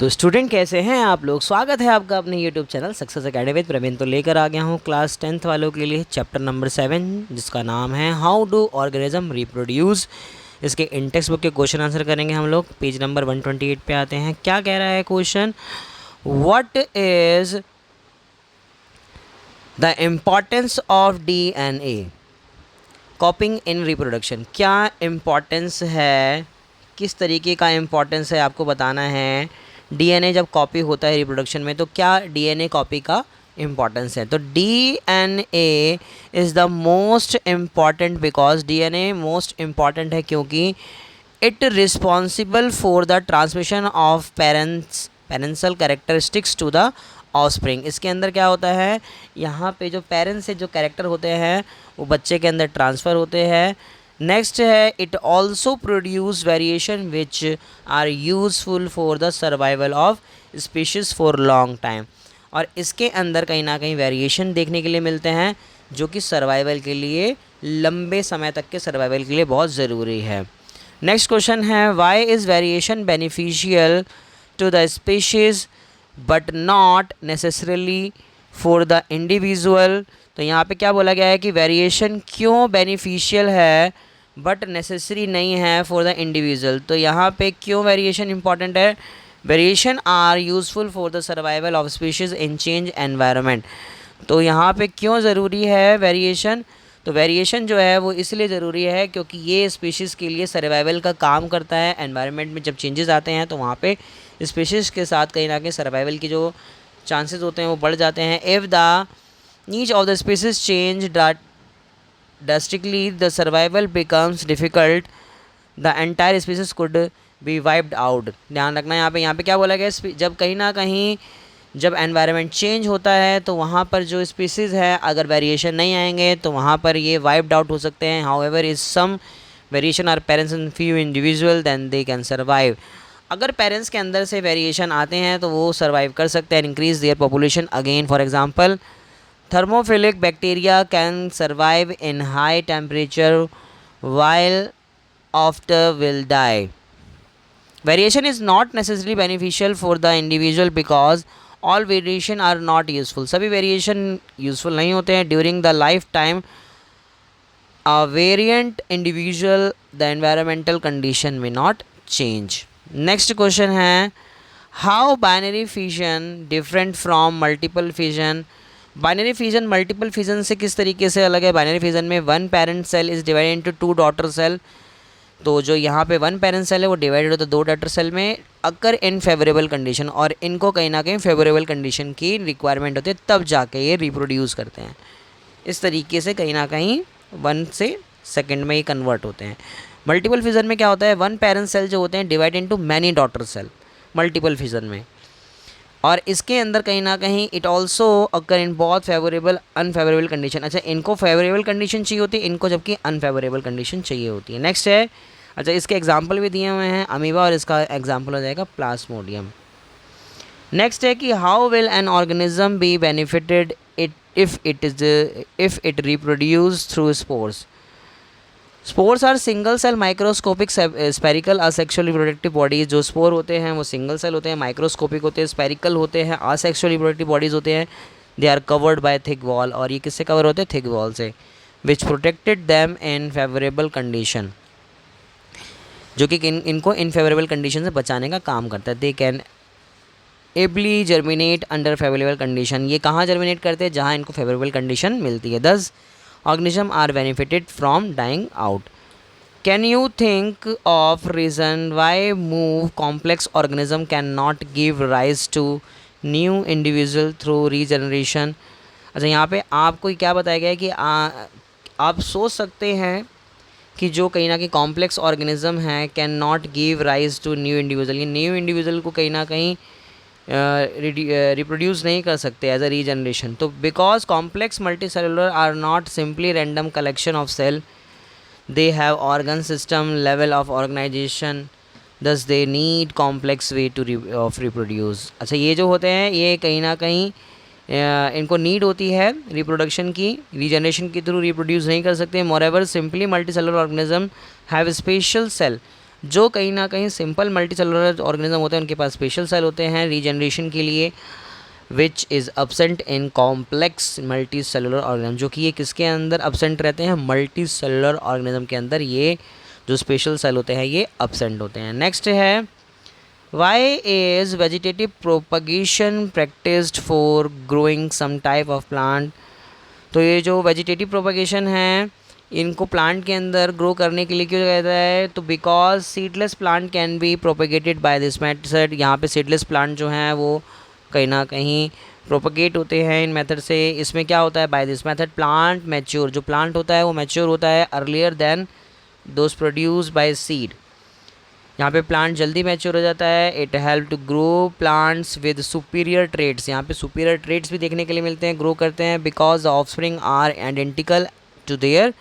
तो स्टूडेंट कैसे हैं आप लोग। स्वागत है आपका अपने YouTube channel success academy with Praveen. तो लेकर आ गया हूँ क्लास 10th वालों के लिए चैप्टर नंबर 7 जिसका नाम है हाउ डू ऑर्गेनिज्म रिप्रोड्यूस। इसके इन टेक्स्ट बुक के क्वेश्चन आंसर करेंगे हम लोग। पेज नंबर 128 पे आते हैं। क्या कह रहा है question, what is the importance of DNA कॉपिंग in reproduction. क्या इम्पॉर्टेंस है, किस तरीके का इम्पॉर्टेंस है आपको बताना है। DNA जब कॉपी होता है रिप्रोडक्शन में तो क्या DNA कॉपी का इम्पॉर्टेंस है। तो DNA is the most important because DNA most important है क्योंकि it responsible for the transmission of parental characteristics to the offspring. इसके अंदर क्या होता है, यहाँ पे जो पेरेंट्स से जो कैरेक्टर होते हैं वो बच्चे के अंदर ट्रांसफ़र होते हैं। नेक्स्ट है it also produce variation which are useful for the survival of species for long time. और इसके अंदर कहीं ना कहीं वेरिएशन देखने के लिए मिलते हैं जो कि सर्वाइवल के लिए, लंबे समय तक के सर्वाइवल के लिए बहुत ज़रूरी है। नेक्स्ट क्वेश्चन है why is variation beneficial to the species but not necessarily for the individual. तो यहाँ पे क्या बोला गया है कि वेरिएशन क्यों बेनिफिशियल है बट नेसेसरी नहीं है फॉर द इंडिविजुअल। तो यहाँ पे क्यों वेरिएशन इंपॉर्टेंट है, variation are useful for the survival of species in change environment. तो यहाँ पे क्यों ज़रूरी है वेरिएशन, तो वेरिएशन जो है वो इसलिए ज़रूरी है क्योंकि ये स्पीशीज़ के लिए सर्वाइवल का काम करता है। एनवायरनमेंट में जब चेंजेस आते हैं तो वहाँ पे स्पीशीज़ के साथ कहीं ना कहीं सर्वाइवल की जो चांसेस होते हैं वो बढ़ जाते हैं। इफ़ द नीच of the species change drastically the survival becomes difficult, the entire species could be wiped out। ध्यान रखना यहाँ पे क्या बोला गया, जब कहीं ना कहीं जब एनवायरनमेंट चेंज होता है तो वहाँ पर जो स्पीसीज़ है अगर वेरिएशन नहीं आएंगे तो वहाँ पर ये वाइप्ड आउट हो सकते हैं। However is some variation are parents in few individual then they can survive. अगर पेरेंट्स के अंदर से वेरिएशन आते हैं तो वो सर्वाइव कर सकते हैं, increase their population again. For example thermophilic bacteria can survive in high temperature while after will die। Variation is not necessarily beneficial for the individual because all variation are not useful। सभी variation useful नहीं होते हैं। during the lifetime a variant individual the environmental condition may not change। next question है how binary fission different from multiple fission। Binary fission multiple fission से किस तरीके से अलग है। बाइनरी फिजन में one parent cell is divided into two daughter cell. तो जो यहाँ पे वन पेरेंट सेल है वो डिवाइडेड होता है दो डॉटर सेल में अगर इन फेवरेबल कंडीशन, और इनको कहीं ना कहीं फेवरेबल कंडीशन की रिक्वायरमेंट होती है तब जाके ये रिप्रोड्यूस करते हैं। इस तरीके से कहीं ना कहीं वन से सेकेंड में ये कन्वर्ट होते हैं। मल्टीपल फिजन में क्या होता है, वन पेरेंट सेल जो होते हैं divide into many daughter cell multiple fission में, और इसके अंदर कहीं ना कहीं इट ऑल्सो अकर इन बहुत फेवरेबल अनफेवरेबल कंडीशन। अच्छा, इनको फेवरेबल कंडीशन चाहिए होती है, इनको जबकि अनफेवरेबल कंडीशन चाहिए होती है। नेक्स्ट है, अच्छा इसके एग्जांपल भी दिए हुए हैं अमीबा और इसका एग्जांपल हो जाएगा प्लाज्मोडियम। नेक्स्ट है कि how will an organism be benefited if it reproduce through spores. Spores are single cell microscopic spherical asexual reproductive bodies. जो स्पोर होते हैं वो सिंगल सेल होते हैं, माइक्रोस्कोपिक होते हैं, स्पेरिकल होते हैं, असेक्सुअल रिप्रोडक्टिव बॉडीज होते हैं। They are covered by thick wall, और ये किससे कवर होते हैं, थिक वॉल से, which protected them in favourable condition, जो कि इनको इनफेवरेबल कंडीशन से बचाने का काम करता है। They can ably germinate under favourable condition. ये कहाँ जर्मिनेट करते हैं, जहाँ इनको फेवरेबल कंडीशन मिलती है। दस organisms are benefited from dying out। Can you think of reason why move complex organism cannot give rise to new individual through regeneration। अच्छा, यहाँ पे आपको क्या बताया गया है कि आप सोच सकते हैं कि जो कहीं ना कहीं कॉम्प्लेक्स ऑर्गेनिज्म है can not give rise to new individual, ये न्यू इंडिविजुअल को कहीं ना कहीं रिप्रोड्यूस नहीं कर सकते एज अ रीजनरेशन। तो because complex multi cellular are not simply random collection of cell, they have organ system level of organisation, thus they need complex way to of reproduce. अच्छा, ये जो होते हैं ये कहीं ना कहीं इनको नीड होती है रिप्रोडक्शन की, रीजनरेशन के थ्रू रिप्रोड्यूस नहीं कर सकते। Moreover simply multicellular organism have special cell जो कहीं ना कहीं सिंपल मल्टी सेलुलर ऑर्गेनिज्म होते हैं उनके पास स्पेशल सेल होते हैं रीजनरेशन के लिए, which is absent in complex multi cellular organism, जो कि ये किसके अंदर absent रहते हैं, मल्टी सेलुलर ऑर्गेनिज्म के अंदर ये जो स्पेशल सेल होते हैं ये absent होते हैं। नेक्स्ट है why is vegetative propagation practised for growing some type of plant. तो ये जो वेजिटेटिव प्रोपगेशन है इनको प्लांट के अंदर ग्रो करने के लिए क्यों कहता है, तो because seedless plant can be propagated by this method. यहाँ पे सीडलेस प्लांट जो हैं वो कहीं ना कहीं प्रोपगेट होते हैं इन मेथड से। इसमें क्या होता है, by this method plant mature, जो प्लांट होता है वो मैच्योर होता है earlier than those produce by seed. यहाँ पे प्लांट जल्दी मैच्योर हो जाता है। It help to grow plants with superior traits, यहाँ पे सुपीरियर ट्रेड्स भी देखने के लिए मिलते हैं, ग्रो करते हैं because offspring are identical to their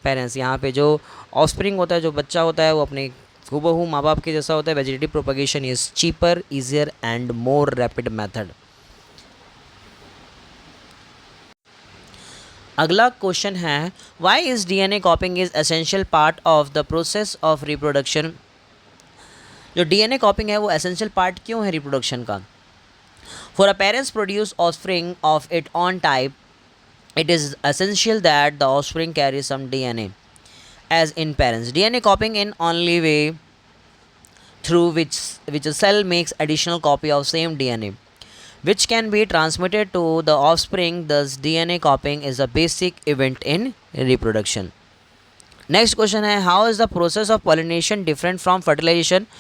parents. यहाँ पे जो ऑफस्प्रिंग होता है, जो बच्चा होता है वो अपने हूबहू माँ बाप के जैसा होता है। Vegetative propagation is cheaper, easier and more rapid method. अगला क्वेश्चन है why is DNA कॉपिंग is essential part of the process of reproduction. जो डीएनए कॉपिंग है वो एसेंशियल पार्ट क्यों है रिप्रोडक्शन का। For a parents produce offspring of it on type, it is essential that the offspring carries some DNA as in parents. DNA copying in only way through which a cell makes additional copy of same DNA which can be transmitted to the offspring. Thus DNA copying is a basic event in reproduction. Next question है how is the process of pollination different from fertilization।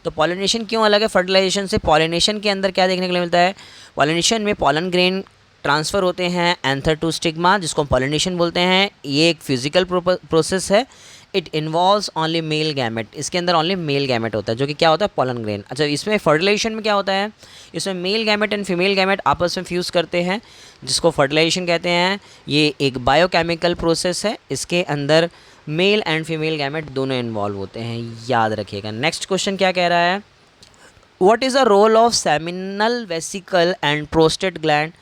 तो pollination क्यों अलग है fertilisation से। Pollination के अंदर क्या देखने के लिए मिलता है, पॉलिनेशन में पॉलन ग्रेन ट्रांसफ़र होते हैं एंथर टू स्टिग्मा, जिसको हम पॉलिनेशन बोलते हैं। ये एक फिजिकल प्रोसेस है। It involves only male gamete, इसके अंदर ओनली मेल गैमेट होता है जो कि क्या होता है पॉलन ग्रेन। अच्छा, इसमें फर्टिलाइजेशन में क्या होता है, इसमें male gamete and female gamete आपस में फ्यूज़ करते हैं जिसको फर्टिलाइजेशन कहते हैं। ये एक बायोकेमिकल प्रोसेस है, इसके अंदर मेल एंड फीमेल गैमेट दोनों इन्वॉल्व होते हैं, याद रखिएगा। नेक्स्ट क्वेश्चन क्या कह रहा है, what is the role of seminal vesicle and prostate gland.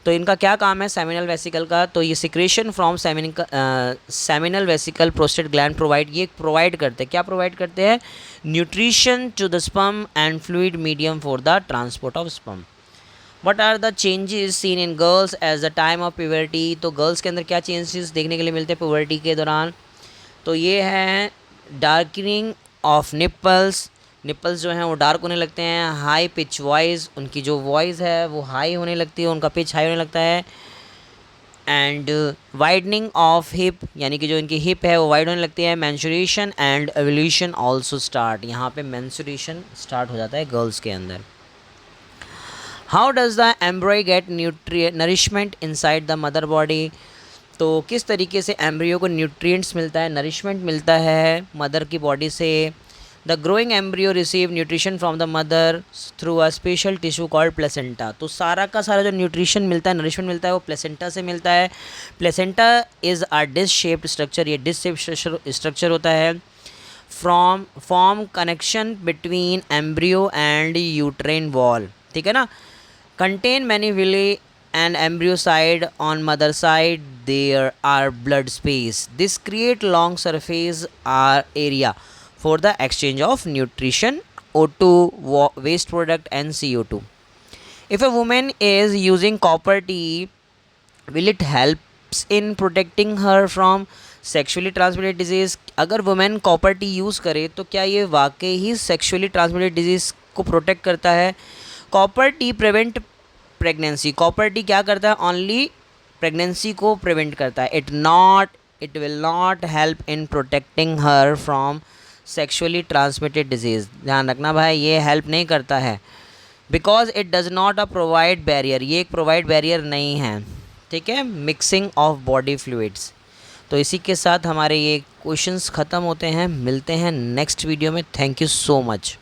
तो इनका क्या काम है सेमिनल वेसिकल का, तो ये secretion from seminal vesicle prostate gland provide करते हैं, क्या प्रोवाइड करते हैं, nutrition to the sperm and fluid medium for the transport of sperm. What are the changes seen in girls as the time of puberty. तो girls के अंदर क्या changes देखने के लिए मिलते हैं प्यूबर्टी के दौरान, तो ये है डार्कनिंग ऑफ निप्पल्स, निप्पल्स जो हैं वो डार्क होने लगते हैं। हाई पिच वॉइस, उनकी जो वॉइस है वो हाई होने लगती है, उनका पिच हाई होने लगता है। एंड वाइडनिंग ऑफ हिप, यानी कि जो इनकी हिप है वो वाइड होने लगती है। Menstruation and evolution also start, यहाँ पे मेंस्ट्रुएशन स्टार्ट हो जाता है गर्ल्स के अंदर। How does the embryo get nourishment inside the mother body. तो किस तरीके से एम्ब्रियो को न्यूट्रिएंट्स मिलता है, नरिशमेंट मिलता है मदर की बॉडी से। The growing embryo receive nutrition from the mother through a special tissue called placenta. तो सारा का सारा जो न्यूट्रिशन मिलता है, नरिशमेंट मिलता है, वो प्लेसेंटा से मिलता है। Placenta is a dish shaped structure, ये डिश शेप्ड स्ट्रक्चर होता है। Form connection between embryo and uterine wall, ठीक है ना। Contain many villi and embryo side on mother side there are blood space, this create long surface area for the exchange of nutrition, O2 waste product and CO2. If a woman is using copper tea, will it helps in protecting her from sexually transmitted disease। अगर women copper T use करे तो क्या ये वाकई ही sexually transmitted disease को protect करता है। Copper T prevent pregnancy, copper T क्या करता है, ओनली प्रेगनेंसी को प्रिवेंट करता है। It will not help in protecting her from sexually transmitted disease. ध्यान रखना भाई, ये हेल्प नहीं करता है because it does not a provide barrier, ये एक प्रोवाइड बैरियर नहीं है, ठीक है। Mixing of body fluids. तो इसी के साथ हमारे ये क्वेश्चंस ख़त्म होते हैं, मिलते हैं नेक्स्ट वीडियो में। Thank you so much.